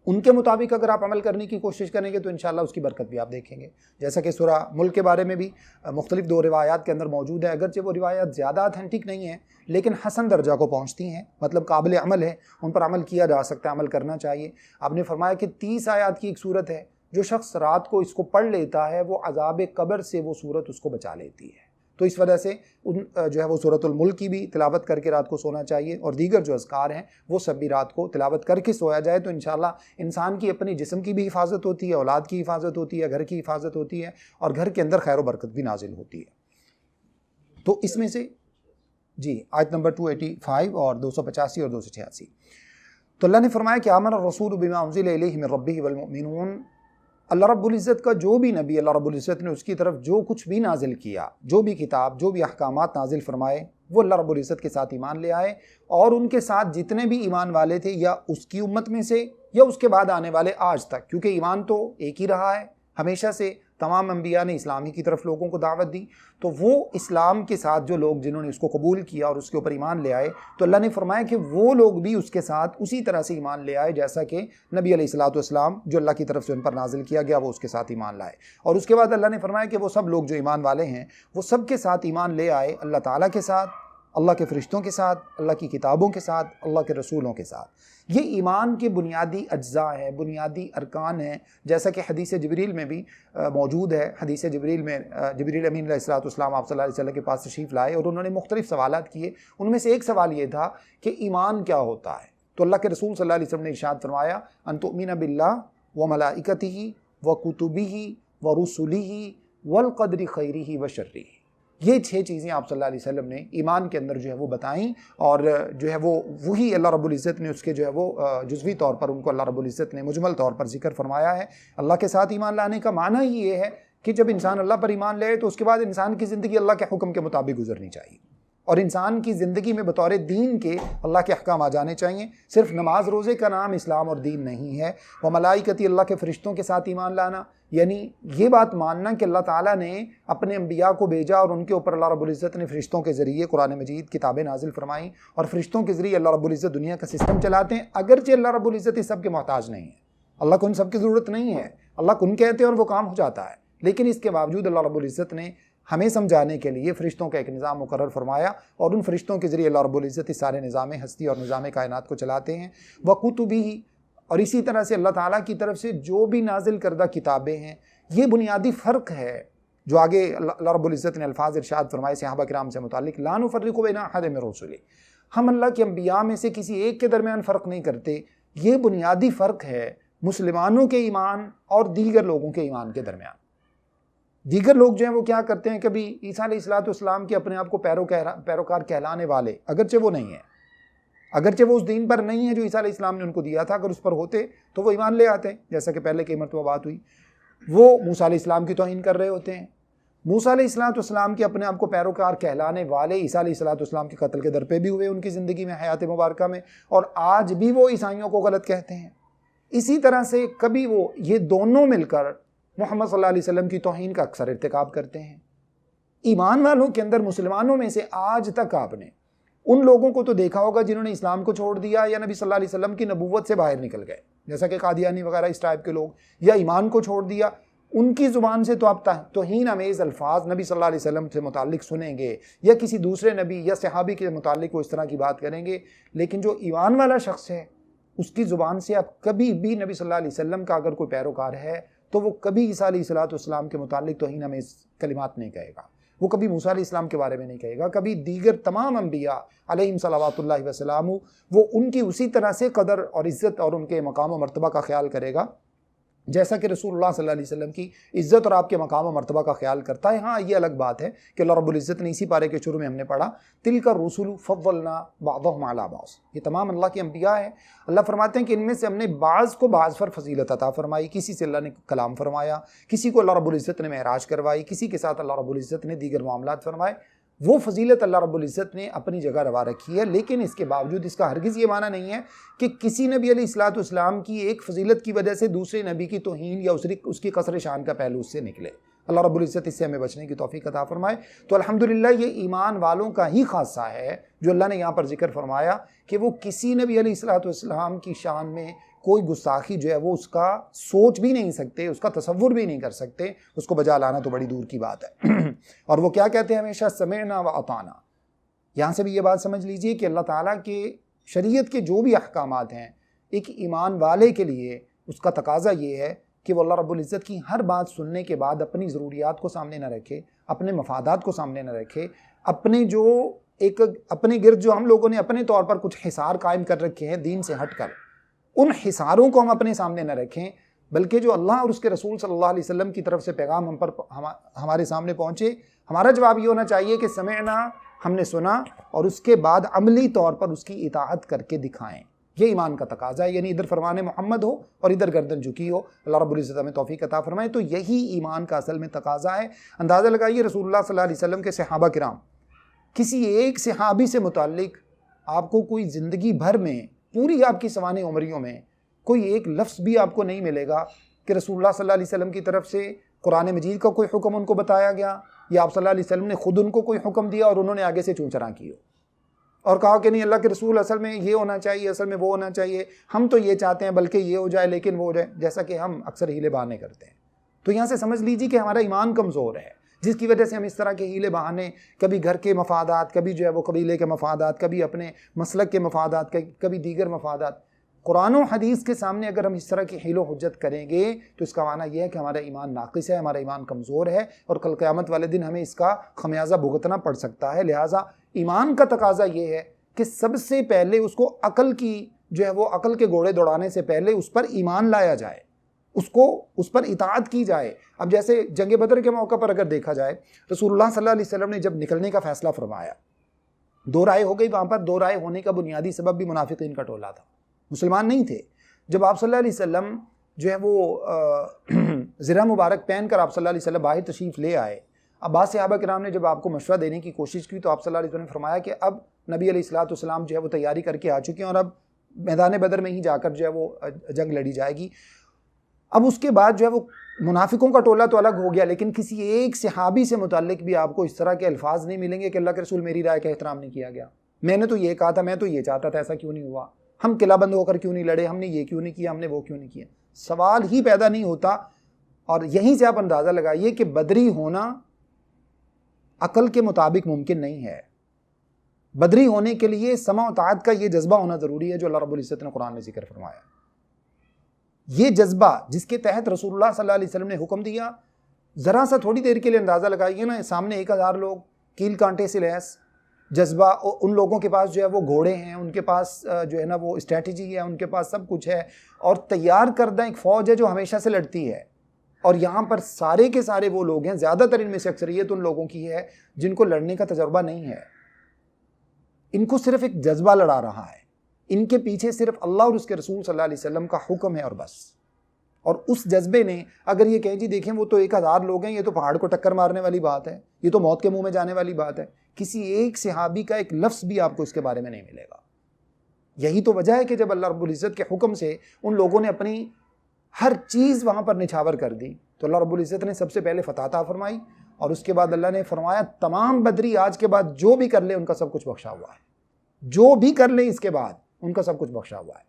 उनके मुताबिक अगर आप अमल करने की कोशिश करेंगे तो इंशाअल्लाह उसकी बरकत भी आप देखेंगे। जैसा कि सूरा मुल्क के बारे में भी मुख्तलिफ 2 रिवायात के अंदर मौजूद है, अगरचे वो रिवायत ज़्यादा अथेंटिक नहीं है लेकिन हसन दर्जा को पहुँचती हैं, मतलब काबिल अमल है, उन पर अमल किया जा सकता है, अमल करना चाहिए। आपने फरमाया कि 30 आयात की एक सूरत है, जो शख्स रात को इसको पढ़ लेता है वो अज़ाब कब्र से वो सूरत उसको बचा लेती है। तो इस वजह से उन जो है वो सूरतुल मुल्क की भी तिलावत करके रात को सोना चाहिए, और दीगर जो अज़कार हैं वो सब भी रात को तिलावत करके सोया जाए तो इंशाअल्लाह इंसान की अपनी जिस्म की भी हिफाजत होती है, औलाद की हिफाजत होती है, घर की हिफाजत होती है, और घर के अंदर खैर व बरकत भी नाजिल होती है। तो इसमें से जी आयत नंबर 285 और 285 और 286, तो अल्लाह ने फरमाया कि आमन रसूल बिमा उन्ज़िला इलैहि मिन रब्बिहि वल मुमिनून, अल्लाह रब्बुल इज़्ज़त का जो भी नबी, अल्लाह रब्बुल इज़्ज़त ने उसकी तरफ जो कुछ भी नाजिल किया, जो भी किताब, जो भी अहकामात नाजिल फरमाए, वो अल्लाह रब्बुल इज़्ज़त के साथ ईमान ले आए, और उनके साथ जितने भी ईमान वाले थे या उसकी उम्मत में से या उसके बाद आने वाले आज तक, क्योंकि ईमान तो एक ही रहा है हमेशा से, तमाम अंबिया ने इस्लाम ही की तरफ लोगों को दावत दी, तो वो इस्लाम के साथ जो लोग जिन्होंने उसको कबूल किया और उसके ऊपर ईमान ले आए, तो अल्लाह ने फरमाया कि वो लोग भी उसके साथ उसी तरह से ईमान ले आए जैसा कि नबी अलैहिस्सलातु वस्सलाम जो अल्लाह की तरफ से उन पर नाजिल किया गया वो उसके साथ ईमान लाए। और उसके बाद अल्लाह ने फरमाया कि वो सब लोग जो ईमान वाले हैं वो सब के साथ ईमान ले आए, अल्लाह ताला के साथ, अल्लाह के फ़रिश्तों के साथ, अल्लाह की किताबों के साथ, अल्लाह के रसूलों के साथ। ये ईमान के बुनियादी अज्जा हैं, बुनियादी अरकान हैं, जैसा कि हदीस जिब्रील में भी मौजूद है। हदीस जिब्रील में जिब्रील अमीन अलैहिस्सलाम आप सल्लल्लाहु अलैहि वसल्लम के पास तशरीफ़ लाए और उन्होंने मुख्तलिफ़ सवालात किए। उनमें से एक सवाल ये था कि ईमान क्या होता है, तो अल्लाह के रसूल सल्लल्लाहु अलैहि वसल्लम ने इरशाद फरमाया, अन तुमिना बिल्लाह व मलाइकतिही व कुतुबिही व रुसुलिही वल क़द्रि खैरिही व शर्रिही। ये 6 चीज़ें आप सल्लल्लाहु अलैहि वसल्लम ने ईमान के अंदर जो है वो बताईं, और जो है वो वही अल्लाह रब्बुल इज़्ज़त ने उसके जो है वो जुज़वी तौर पर उनको अल्लाह रब्बुल इज़्ज़त ने मुजमल तौर पर जिक्र फरमाया है। अल्लाह के साथ ईमान लाने का माना ही ये है कि जब इंसान अल्लाह पर ईमान ले तो उसके बाद इंसान की ज़िंदगी अल्लाह के हुक्म के मुताबिक गुजरनी चाहिए, और इंसान की ज़िंदगी में बतौर दीन के अल्लाह के अहकाम आ जाने चाहिए। सिर्फ नमाज रोज़े का नाम इस्लाम और दीन नहीं है। व मलाइकती, अल्लाह के फ़रिश्तों के साथ ईमान लाना, यानी ये बात मानना कि अल्लाह ताला ने अपने अंबिया को भेजा और उनके ऊपर अल्लाह रब्बुल इज़्ज़त ने फ़रिश्तों के ज़रिए कुरान मजीद किताबें नाजिल फरमाई, और फ़रिश्तों के ज़रिए अल्लाह रब्बुल इज़्ज़त दुनिया का सिस्टम चलाते हैं। अगरचे अल्लाह रब्बुल इज़्ज़त इस सब के मोहताज नहीं है, अल्लाह को उन सब की ज़रूरत नहीं है, अल्लाह कुन कहते हैं और वो काम हो जाता है, लेकिन इसके बावजूद अल्लाह रब्बुल इज़्ज़त ने हमें समझाने के लिए फ़रिश्तों का एक निज़ाम मुकर्रर फरमाया, और उन फ़रिश्तों के ज़रिए अल्लाह रब्बुल इज़्ज़त इस सारे निज़ाम हस्ती और निज़ाम कायनात को चलाते हैं। व कुतुबिही, और इसी तरह से अल्लाह ताला की तरफ से जो भी नाजिल करदा किताबें हैं, ये बुनियादी फ़र्क है जो आगे अल्लाह रब्बुल इज़्ज़त ने अल्फाज इरशाद फरमाए सहाबा किराम से मुतालिक, ला नुफ़र्रिक़ु बैना अहदिन मिन रुसुलिही, हम अल्लाह के अंबिया में से किसी एक के दरमियान फ़र्क नहीं करते। ये बुनियादी फ़र्क है मुसलमानों के ईमान और दीगर लोगों के ईमान के दरमियान। दीगर लोग जो हैं वो क्या करते हैं, कभी ईसा अलैहिस्सलाम के अपने आप को पैरोकार कहलाने वाले, अगरचे वो नहीं है, अगरचे वो उस दीन पर नहीं है जो ईसा अलैहिस्सलाम ने उनको दिया था, अगर उस पर होते तो वो ईमान ले आते, जैसा कि पहले कई मरतबा बात हुई। वो मूसा अलैहिस्सलाम की तौहीन कर रहे होते हैं। मूसा अलैहिस्सलाम के अपने आप को पैरोकार कहलाने वाले ईसा अलैहिस्सलाम के कत्ल के दर पे भी हुए उनकी ज़िंदगी में, हयात मुबारका में, और आज भी वो ईसाइयों को गलत कहते हैं। इसी तरह से कभी वो ये दोनों मिलकर मोहम्मद सल्लल्लाहु अलैहि वसल्लम की तौहीन का अक्सर इर्तिकाब करते हैं। ईमान वालों के अंदर, मुसलमानों में से आज तक आपने उन लोगों को तो देखा होगा जिन्होंने इस्लाम को छोड़ दिया या नबी सल्लल्लाहु अलैहि वसल्लम की नबूवत से बाहर निकल गए, जैसा कि कादियानी वगैरह इस टाइप के लोग, या ईमान को छोड़ दिया, उनकी ज़ुबान से तो आप तौहीन अमेज़ अल्फाज नबी सल्लल्लाहु अलैहि वसल्लम से मुतालिक सुनेंगे, या किसी दूसरे नबी या सहाबी के मुतालिक वो इस तरह की बात करेंगे। लेकिन जो ईमान वाला शख्स है उसकी ज़ुबान से आप कभी भी नबी सल्लल्लाहु अलैहि वसल्लम का अगर कोई पैरोकार है तो वो कभी ईसा अलैहिस्सलाम के मुतालिक तौहीन अमेज़ कलिमात नहीं कहेगा, वो कभी मूसा अलैहिस्सलाम के बारे में नहीं कहेगा, कभी दीगर तमाम अंबिया अलैहिम सलावतुल्लाहि व सलामु, वो उनकी उसी तरह से कदर और इज़्ज़त और उनके मकाम व मर्तबा का ख्याल करेगा जैसा कि रसूलुल्लाह सल्लल्लाहु अलैहि वसल्लम की इज़्ज़त और आपके मकाम और मर्तबा का ख्याल करता है। हाँ, ये अलग बात है कि अल्लाह रब्बुल इज़्ज़त ने इसी पारे के शुरू में हमने पढ़ा, तिलका रुसुलु फव्वलना बअदहुम अला बअज़, ये तमाम अल्लाह के अंबिया है। अल्लाह फरमाते हैं कि इनमें से हमने बाज़ को बाज़ पर फजीलत अता फरमाई, किसी से अल्लाह ने कलाम फरमाया, किसी को अल्लाह रब्बुल इज़्ज़त ने मेराज करवाई, किसी के साथ अल्लाह रब्बुल इज़्ज़त ने दीगर मामलात फरमाए। वो फजीलत अल्लाह रब्बुल इज़्ज़त ने अपनी जगह रवा रखी है, लेकिन इसके बावजूद इसका हरगिज़ ये माना नहीं है कि किसी नबी अलैहिस्सलाम की एक फजीलत की वजह से दूसरे नबी की तौहीन या उसकी कसर शान का पहलू उससे निकले। अल्लाह रब्बुल इज़्ज़त इससे हमें बचने की तौफीक अता फरमाए। तो अल्हम्दुलिल्लाह ये ईमान वालों का ही खासा है जो अल्लाह ने यहाँ पर जिक्र फरमाया कि वो किसी नबी अलैहिस्सलाम की शान में कोई गुस्ताखी जो है वो उसका सोच भी नहीं सकते, उसका तसव्वुर भी नहीं कर सकते, उसको बजा लाना तो बड़ी दूर की बात है। और वो क्या कहते हैं हमेशा, समेना व अताना। यहाँ से भी ये बात समझ लीजिए कि अल्लाह ताला के शरीयत के जो भी अहकामात हैं, एक ईमान वाले के लिए उसका तकाजा ये है कि वो अल्लाह रब्बुल इज़्ज़त की हर बात सुनने के बाद अपनी ज़रूरियात को सामने न रखे, अपने मफादात को सामने न रखे, अपने गिर्द जो हम लोगों ने अपने तौर पर कुछ हिसार कायम कर रखे हैं दीन से हट कर, उन हिसारों को हम अपने सामने न रखें, बल्कि जो अल्लाह और उसके रसूल सल्लल्लाहु अलैहि वसल्लम की तरफ से पैगाम हमारे सामने पहुँचे, हमारा जवाब ये होना चाहिए कि समेअना, हमने सुना, और उसके बाद अमली तौर पर उसकी इताअत करके दिखाएं। ये ईमान का तकाजा है, यानी इधर फरमान मोहम्मद हो और इधर गर्दन झुकी हो। अल्लाह रब्बुल इज़्ज़त हमें तौफीक अता फरमाए। तो यही ईमान का असल में तकाजा है। अंदाज़ा लगाइए, रसूलुल्लाह सल्लल्लाहु अलैहि वसल्लम के सहाबा किराम, किसी एक सहाबी से मुताल्लिक आपको कोई ज़िंदगी भर में, पूरी आपकी सवाने उमरियों में कोई एक लफ्ज़ भी आपको नहीं मिलेगा कि रसूलुल्लाह सल्लल्लाहु अलैहि वसल्लम की तरफ से कुरान मजीद का कोई हुक्म उनको बताया गया, या आप सल्लल्लाहु अलैहि वसल्लम ने खुद उनको कोई हुक्म दिया और उन्होंने आगे से चूंचरा की हो और कहा कि नहीं अल्लाह के रसूल असल में ये होना चाहिए, असल में वो होना चाहिए, हम तो ये चाहते हैं बल्कि ये हो जाए लेकिन वो हो जाए, जैसा कि हम अक्सर हीले बहाने करते हैं। तो यहाँ से समझ लीजिए कि हमारा ईमान कमज़ोर है, जिसकी वजह से हम इस तरह के हीले बहाने, कभी घर के मफादात, कभी जो है वो कबीले के मफादात, कभी अपने मसलक के मफादात, कभी दीगर मफादात, कुरान और हदीस के सामने अगर हम इस तरह की हीलो हुज्जत करेंगे तो इसका माना यह है कि हमारा ईमान नाक़िस है, हमारा ईमान कमज़ोर है और कल क़यामत वाले दिन हमें इसका खमियाजा भुगतना पड़ सकता है। लिहाजा ईमान का तकाजा ये है कि सबसे पहले उसको अकल की जो है वो अकल के घोड़े दौड़ाने से पहले उस पर ईमान लाया जाए, उस पर इताअत की जाए। अब जैसे जंग बदर के मौके पर अगर देखा जाए, रसूलुल्लाह सल्लल्लाहु अलैहि वसल्लम ने जब निकलने का फ़ैसला फरमाया, दो राय हो गई वहाँ पर। दो राय होने का बुनियादी सबब भी मुनाफिकीन का टोला था, मुसलमान नहीं थे। जब आप सल्लल्लाहु अलैहि वसल्लम जो है वो ज़िरा मुबारक पहन कर आप सल्लल्लाहु अलैहि वसल्लम बाहर तशरीफ़ ले आए, अब बाद सहाबा किराम ने जब आपको मशवरा देने की कोशिश की तो आप सल्लल्लाहु अलैहि वसल्लम ने फरमाया कि अब नबी अलैहिस्सलातु वस्सलाम जो है वो तैयारी करके आ चुके हैं और अब मैदान बदर में ही जाकर जो है वो जंग लड़ी जाएगी। अब उसके बाद जो है वो मुनाफिकों का टोला तो अलग हो गया, लेकिन किसी एक सहाबी से मुताल्लिक भी आपको इस तरह के अल्फाज नहीं मिलेंगे कि अल्लाह के रसूल मेरी राय का एहतराम नहीं किया गया, मैंने तो ये कहा था, मैं तो ये चाहता था, ऐसा क्यों नहीं हुआ, हम किलाबंद होकर क्यों नहीं लड़े, हमने ये क्यों नहीं किया, हमने वो क्यों नहीं किया, सवाल ही पैदा नहीं होता। और यहीं से आप अंदाज़ा लगाइए कि बदरी होना अकल के मुताबिक मुमकिन नहीं है। बदरी होने के लिए समा उताअत का ये जज्बा होना ज़रूरी है जो अल्लाह रब्बुल इज़्ज़त ने कुरान में जिक्र फरमाया। ये जज्बा जिसके तहत रसूलुल्लाह सल्लल्लाहु अलैहि वसल्लम ने हुक्म दिया, ज़रा सा थोड़ी देर के लिए अंदाज़ा लगाइए ना, सामने 1000 लोग कील कांटे से लैस, जज्बा, उन लोगों के पास जो है वो घोड़े हैं, उनके पास जो है ना वो स्ट्रैटेजी है, उनके पास सब कुछ है और तैयार करदा एक फ़ौज है जो हमेशा से लड़ती है। और यहाँ पर सारे के सारे वो लोग हैं, ज़्यादातर इनमें से अक्सरियत उन लोगों की है जिनको लड़ने का तजर्बा नहीं है, इनको सिर्फ एक जज्बा लड़ा रहा है, इनके पीछे सिर्फ अल्लाह और उसके रसूल सल्लल्लाहु अलैहि वसल्लम का हुक्म है और बस। और उस जज्बे ने अगर ये कहें जी देखें वो तो 1000 लोग हैं, ये तो पहाड़ को टक्कर मारने वाली बात है, ये तो मौत के मुंह में जाने वाली बात है, किसी एक सहाबी का एक लफ्ज़ भी आपको इसके बारे में नहीं मिलेगा। यही तो वजह है कि जब अल्लाह रब्बुल इज़्ज़त के हुक्म से उन लोगों ने अपनी हर चीज़ वहाँ पर निछावर कर दी तो अल्लाह रब्बुल इज़्ज़त ने सबसे पहले फतह अता फरमाई और उसके बाद अल्लाह ने फरमाया तमाम बदरी आज के बाद जो भी कर ले उनका सब कुछ बख्शा हुआ है, जो भी कर ले इसके बाद उनका सब कुछ बख्शा हुआ है।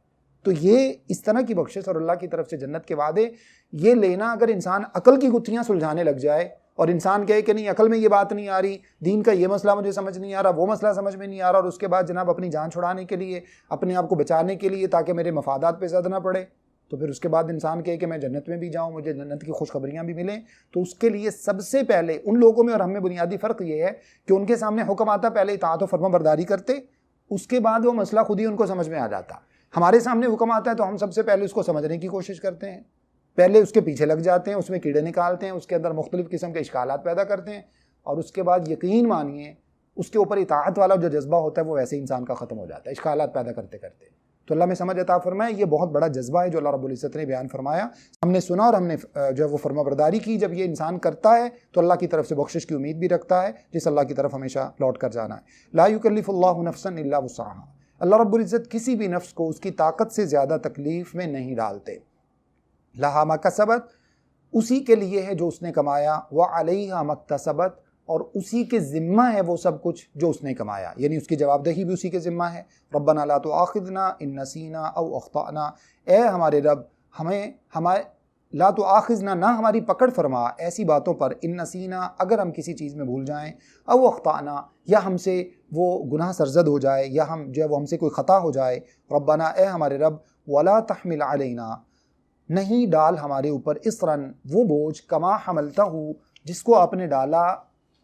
तो ये इस तरह की बख्शिश और अल्लाह की तरफ से जन्नत के वादे ये लेना, अगर इंसान अकल की गुत्थियाँ सुलझाने लग जाए और इंसान कहे कि नहीं अकल में ये बात नहीं आ रही, दीन का ये मसला मुझे समझ नहीं आ रहा, वो मसला समझ में नहीं आ रहा, और उसके बाद जनाब अपनी जान छुड़ाने के लिए, अपने आप को बचाने के लिए ताकि मेरे मफादात पे ज़द ना पड़े, तो फिर उसके बाद इंसान कहे कि मैं जन्नत में भी जाऊँ, मुझे जन्नत की खुशखबरियाँ भी मिलें, तो उसके लिए सबसे पहले उन लोगों में और हम में बुनियादी फ़र्क ये है कि उनके सामने हुक्म आता पहले इताअत व फर्माबरदारी करते, उसके बाद वो मसला खुद ही उनको समझ में आ जाता। हमारे सामने हुक्म आता है तो हम सबसे पहले उसको समझने की कोशिश करते हैं, पहले उसके पीछे लग जाते हैं, उसमें कीड़े निकालते हैं, उसके अंदर मुख्तलिफ़ किस्म के इश्कालात पैदा करते हैं, और उसके बाद यकीन मानिए उसके ऊपर इताअत वाला जो जज्बा होता है वो वैसे इंसान का ख़त्म हो जाता है इश्कालात पैदा करते करते। तो अल्लाह में समझ अता फरमाए, ये बहुत बड़ा जज्बा है जो अल्लाह रब्बुल इज़्ज़त ने बयान फरमाया। हमने सुना और हमने जो है वो फरमाबरदारी की। जब ये इंसान करता है तो अल्लाह की तरफ से बख्शिश की उम्मीद भी रखता है, जिस अल्लाह की तरफ हमेशा लौट कर जाना है। ला युकल्लिफुल्लाहु नफ्सन इल्ला वुस्अहा, अल्लाह रब्बुल इज़्ज़त किसी भी नफ्स को उसकी ताकत से ज़्यादा तकलीफ़ में नहीं डालते। लहा मा कसबत, उसी के लिए है जो उसने कमाया, व अलैहा मक्तसबत, और उसी के ज़िम्मा है वो सब कुछ जो उसने कमाया, यानी उसकी जवाबदेही भी उसी के ज़िम्मा है। रब्बना ला तुआखिज़ना इन नसीना औ अख्ताना, ए हमारे रब हमारे ला तुआखिज़ना, ना हमारी पकड़ फरमा ऐसी बातों पर, इन नसीना अगर हम किसी चीज़ में भूल जाएँ, औ अख्ताना या हमसे वो गुनाह सरजद हो जाए, या हम जो है वो हमसे कोई ख़ता हो जाए। रब्बना, ए हमारे रब, वला तहमिल अलैना, नहीं डाल हमारे ऊपर, इसरन वो बोझ, कमा हमलतहु जिसको आपने डाला,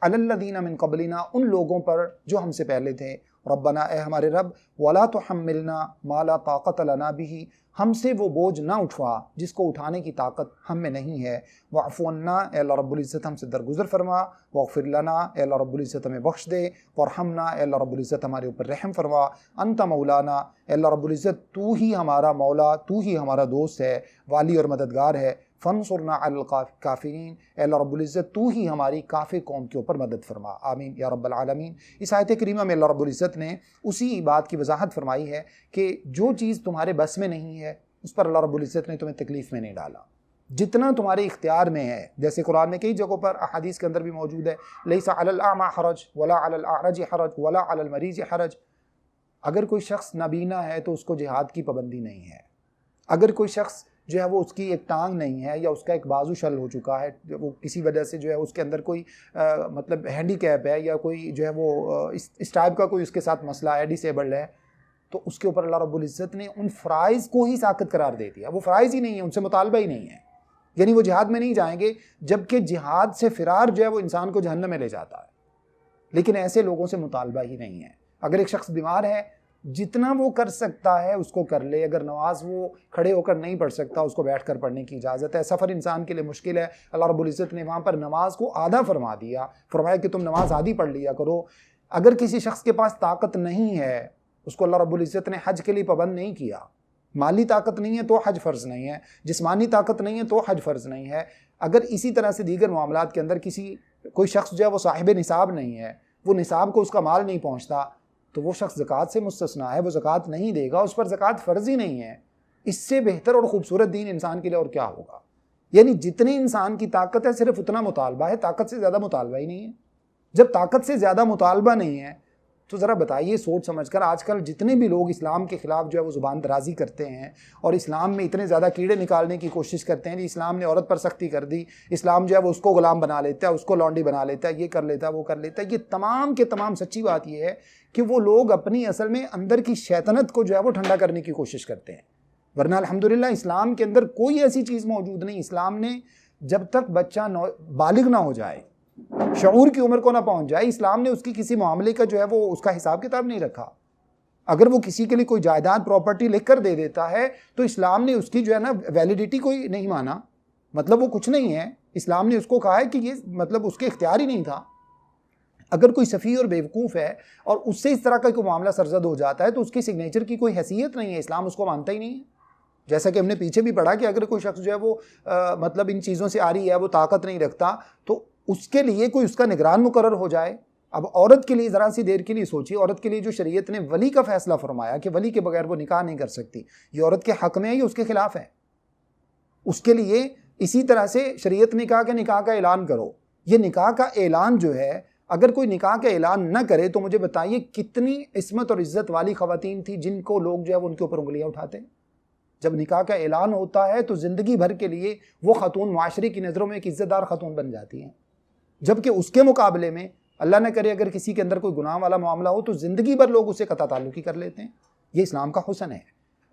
अलल्लज़ीना मिन क़ब्लिना उन लोगों पर जो हमसे पहले थे। रब्बना, ए हमारे रब, वला तुहम्मिलना मा ला ताक़त लना बिही, हमसे वो बोझ ना उठवा जिसको उठाने की ताकत हम में नहीं है। वअफ़ु अन्ना, ए अल्लाह रब्बुल इज़्ज़त हमसे दरगुज़र फरमा। वग़फ़िर लना, ए अल्लाह रब्बुल इज़्ज़त हमें बख्श दे। वरहमना, ए अल्लाह रब्बुल इज़्ज़त हमारे ऊपर रहम फरमा। अंत मौलाना, ए अल्लाह रब्बुल इज़्ज़त तू ही हमारा मौला, तू ही हमारा दोस्त है, वाली और मददगार है। फंसुरना अलल काफ़िरीन, ए अल्लाह रब्बुल इज़्ज़त तू ही हमारी काफ़िर कौम के ऊपर मदद फरमा। आमीन या रब्बल आलमीन। इस आयत करीमा में अल्लाह रब्बुल इज़्ज़त ने उसी बात की वजाहत फरमाई है कि जो चीज़ तुम्हारे बस में नहीं है उस पर अल्लाह रब्बुल इज़्ज़त ने तुम्हें तकलीफ़ में नहीं डाला। जितना तुम्हारे इख्तियार में है, जैसे कुरान में कई जगहों पर अहादीस के अंदर भी मौजूद है, लैसा अलल अमा हरज वला अलल अअरज हरज वला अलल मरीज हरज, अगर कोई शख्स नाबीना है तो उसको जिहाद की पाबंदी नहीं है। अगर कोई शख्स जो है वो उसकी एक टांग नहीं है या उसका एक बाजू शल हो चुका है, वो किसी वजह से जो है उसके अंदर कोई मतलब हैंडीकैप है या कोई जो है वो इस टाइप का कोई उसके साथ मसला है, डिसेबल्ड है, तो उसके ऊपर अल्लाह रब्बुल इज़्ज़त ने उन फ़राइज़ को ही साक़ित करार दे दिया। वो फ़राइज़ ही नहीं है, उनसे मुतालबा ही नहीं है, यानी वो जिहाद में नहीं जाएंगे, जबकि जिहाद से फ़िरार जो है वो इंसान को जहन्नम में ले जाता है। लेकिन ऐसे लोगों से मुतालबा ही नहीं है। अगर एक शख्स बीमार है, जितना वो कर सकता है उसको कर ले। अगर नमाज वो खड़े होकर नहीं पढ़ सकता, उसको बैठ कर पढ़ने की इजाज़त है। सफ़र इंसान के लिए मुश्किल है, अल्लाह रब्बुल इज़्ज़त ने वहाँ पर नमाज को आधा फरमा दिया, फरमाया कि तुम नमाज आधी पढ़ लिया करो। अगर किसी शख्स के पास ताकत नहीं है, उसको अल्लाह रब्बुल इज़्ज़त ने हज के लिए पाबंद नहीं किया। माली ताकत नहीं है तो हज फ़र्ज़ नहीं है, जिस्मानी ताकत नहीं है तो हज फ़र्ज़ नहीं है। अगर इसी तरह से दीगर मामलात के अंदर कोई शख्स जो है वो साहिब निसाब नहीं है, वो निसाब को उसका माल नहीं पहुँचता, तो वो शख्स ज़कात से मुस्तस्ना है, वो ज़कात नहीं देगा, उस पर ज़कात फ़र्ज़ ही नहीं है। इससे बेहतर और ख़ूबसूरत दीन इंसान के लिए और क्या होगा। यानी जितनी इंसान की ताकत है सिर्फ उतना मुतालबा है, ताकत से ज़्यादा मुतालबा ही नहीं है। जब ताकत से ज़्यादा मुतालबा नहीं है तो ज़रा बताइए सोच समझ कर, आजकल जितने भी लोग इस्लाम के ख़िलाफ़ जो है वो ज़ुबान दराज़ी करते हैं और इस्लाम में इतने ज़्यादा कीड़े निकालने की कोशिश करते हैं, इस्लाम ने औरत पर सख्ती कर दी, इस्लाम जो है वो उसको ग़ुलाम बना लेता है, उसको लौंडी बना लेता है, ये कर लेता है, वो कर लेता है। ये तमाम के तमाम सच्ची बात ये है कि वो लोग अपनी असल में अंदर की शैतानत को जो है वो ठंडा करने की कोशिश करते हैं। वरना अल्हम्दुलिल्लाह इस्लाम के अंदर कोई ऐसी चीज़ मौजूद नहीं। इस्लाम ने जब तक बच्चा बालिग ना हो जाए, शऊर की उम्र को ना पहुंच जाए, इस्लाम ने उसकी किसी मामले का जो है वो उसका हिसाब किताब नहीं रखा। अगर वो किसी के लिए कोई जायदाद प्रॉपर्टी लिख कर दे देता है तो इस्लाम ने उसकी जो है ना वैलिडिटी कोई नहीं माना, मतलब वो कुछ नहीं है। इस्लाम ने उसको कहा है कि ये मतलब उसके इख्तियार ही नहीं था। अगर कोई सफ़ी और बेवकूफ़ है और उससे इस तरह का कोई मामला सरजद हो जाता है तो उसकी सिग्नेचर की कोई हैसियत नहीं है, इस्लाम उसको मानता ही नहीं है। जैसा कि हमने पीछे भी पढ़ा कि अगर कोई शख्स जो है वो मतलब इन चीज़ों से आ रही है, वो ताकत नहीं रखता, तो उसके लिए कोई उसका निगरान मुकर्रर हो जाए। अब औरत के लिए ज़रा सी देर के लिए सोचिए, औरत के लिए जो शरीयत ने वली का फ़ैसला फरमाया कि वली के बगैर वो निकाह नहीं कर सकती, ये औरत के हक़ में है, ये उसके ख़िलाफ़ है। उसके लिए इसी तरह से शरीयत ने कहा कि निकाह का ऐलान करो। ये निकाह का ऐलान जो है, अगर कोई निकाह का ऐलान न करे तो मुझे बताइए कितनी इस्मत और इज़्ज़त वाली ख़वातीन थी जिनको लोग जो है वो उनके ऊपर उंगलियाँ उठाते। जब निकाह का ऐलान होता है तो ज़िंदगी भर के लिए वो ख़तून माशरे की नज़रों में एक इज़्ज़तदार ख़तून बन जाती हैं, जबकि उसके मुकाबले में अल्लाह न करे अगर किसी के अंदर कोई गुनाह वाला मामला हो तो ज़िंदगी भर लोग उसे कता ताल्लुकी कर लेते हैं। ये इस्लाम का हुस्न है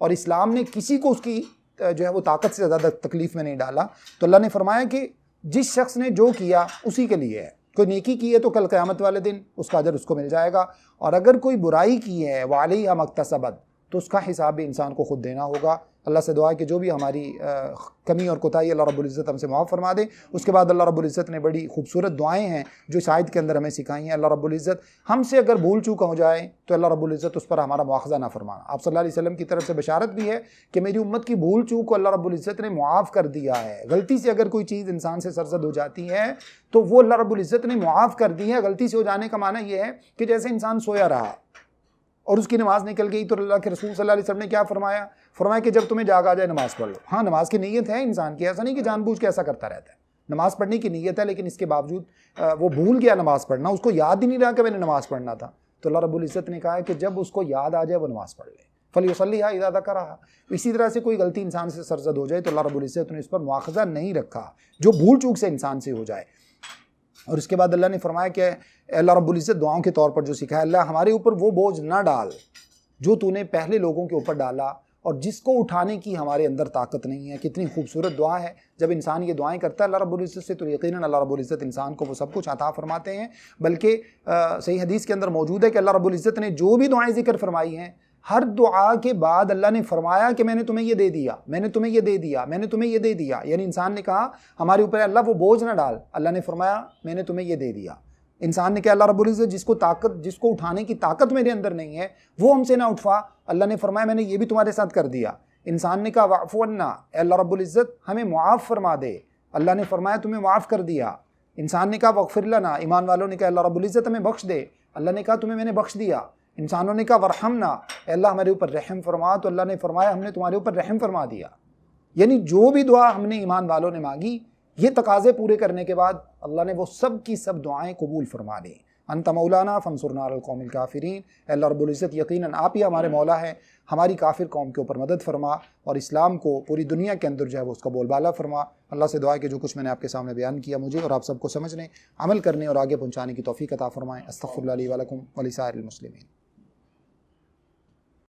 और इस्लाम ने किसी को उसकी जो है वो ताकत से ज़्यादा तकलीफ़ में नहीं डाला। तो अल्लाह ने फरमाया कि जिस शख्स ने जो किया उसी के लिए है। कोई नेकी की है तो कल क़यामत वाले दिन उसका अजर उसको मिल जाएगा, और अगर कोई बुराई की है वालैहा मक्तसबत, तो उसका हिसाब भी इंसान को ख़ुद देना होगा। अल्लाह से दुआ है कि जो भी हमारी कमी और कोताही अल्लाह रब्बुल इज़्ज़त हमसे माफ़ फरमा दे। उसके बाद अल्लाह रब्बुल इज़्ज़त ने बड़ी खूबसूरत दुआएं हैं जो इस आयत के अंदर हमें सिखाई हैं। अल्लाह रब्बुल इज़्ज़त हमसे अगर भूल चूक हो जाए तो अल्लाह रब्बुल इज़्ज़त उस पर हमारा मुआख़ज़ा ना फरमाना। आप सल्लल्लाहु अलैहि वसल्लम की तरफ से बशारत भी है कि मेरी उम्मत की भूल चूक को अल्लाह रब्बुल इज़्ज़त ने मुआफ़ कर दिया है। गलती से अगर कोई चीज़ इंसान से सरज़द हो जाती है तो वो अल्लाह रब्बुल इज़्ज़त ने मुआफ़ कर दी है। गलती से हो जाने का माना यह है कि जैसे इंसान सोया रहा और उसकी नमाज निकल गई तो अल्लाह के रसूल सल्लल्लाहु अलैहि वसल्लम ने क्या फरमाया? फरमाया कि जब तुम्हें जाग आ जाए नमाज पढ़ लो। हाँ, नमाज की नीयत है इंसान की, ऐसा नहीं कि जानबूझ के ऐसा करता रहता है। नमाज पढ़ने की नीयत है, लेकिन इसके बावजूद वो भूल गया नमाज पढ़ना, उसको याद ही नहीं रहा कि मैंने नमाज पढ़ना था। तो अल्लाह रब्बुल इज़्ज़त ने कहा है कि जब उसको याद आ जाए वो नमाज पढ़ ले, फलियुसल्लिहा इज़ा ज़करहा। इसी तरह से कोई गलती इंसान से सरज़द हो जाए तो अल्लाह रब्बुल इज़्ज़त ने इस पर मुआख़ज़ा नहीं रखा जो भूल चूक से इंसान से हो जाए। और उसके बाद अल्लाह ने फरमाया कि अल्लाह रब्बुल इज़्ज़त दुआओं के तौर पर जो सिखाया, अल्लाह हमारे ऊपर वो बोझ ना डाल जो तूने पहले लोगों के ऊपर डाला और जिसको उठाने की हमारे अंदर ताकत नहीं है। कितनी खूबसूरत दुआ है। जब इंसान ये दुआएं करता है अल्लाह रब्बुल इज़्ज़त से तो यकीनन अल्लाह रब्बुल इज़्ज़त इंसान को वो सब कुछ अता फरमाते हैं। बल्कि सही हदीस के अंदर मौजूद है कि अल्लाह रब्बुल इज़्ज़त ने जो भी दुआएं ज़िक्र फरमाई हैं, हर दुआ के बाद अल्लाह ने फरमाया कि मैंने तुम्हें ये दे दिया, मैंने तुम्हें ये दे दिया, मैंने तुम्हें ये दे दिया। यानी इंसान ने कहा हमारे ऊपर अल्लाह वो बोझ ना डाल, अल्लाह ने फरमाया मैंने तुम्हें ये दे दिया। इंसान ने कहा अल्लाह रब्बुल इज़्ज़त जिसको उठाने की ताकत मेरे अंदर नहीं है वो हमसे ना उठवा, अल्लाह ने फरमाया मैंने ये भी तुम्हारे साथ कर दिया। इंसान ने कहा वाफ़ु अन्ना, अल्लाह रब्बुल इज़्ज़त हमें मुआफ़ फरमा दे, अल्लाह ने फरमाया तुम्हें माफ़ कर दिया। इंसान ने कहा वग़फ़िर लना, ईमान वालों ने कहा अल्लाह रब्बुल इज़्ज़त हमें बख्श दे, अल्लाह ने कहा तुम्हें मैंने बख्श दिया। इंसानों ने कहा वरहमना, अल्लाह हमारे ऊपर रहम फरमा, तो अल्लाह ने फरमाया हमने तुम्हारे ऊपर रहम फरमा दिया। यानी जो भी दुआ हमने ईमान वालों ने मांगी, ये तकाज़े पूरे करने के बाद अल्लाह ने वो सब की सब दुआएं कबूल फरमा ली। अंत मौलाना फंसुरना अलल कौमिल काफिरीन, अल्लाह रब्बुल इज़्ज़त यकीनन आप ही हमारे मौला हैं, हमारी काफिर कौम के ऊपर मदद फरमा और इस्लाम को पूरी दुनिया के अंदर जो है वो उसका बोलबाला फरमा। अल्लाह से दुआ है कि जो कुछ मैंने आपके सामने बयान किया मुझे और आप सबको समझने, अमल करने और आगे पहुँचाने की तौफ़ीक़ अता फ़रमाएँ। अस्तग़फ़िरुल्लाह ली व लकुम व लिसाइरिल मुस्लिमीन।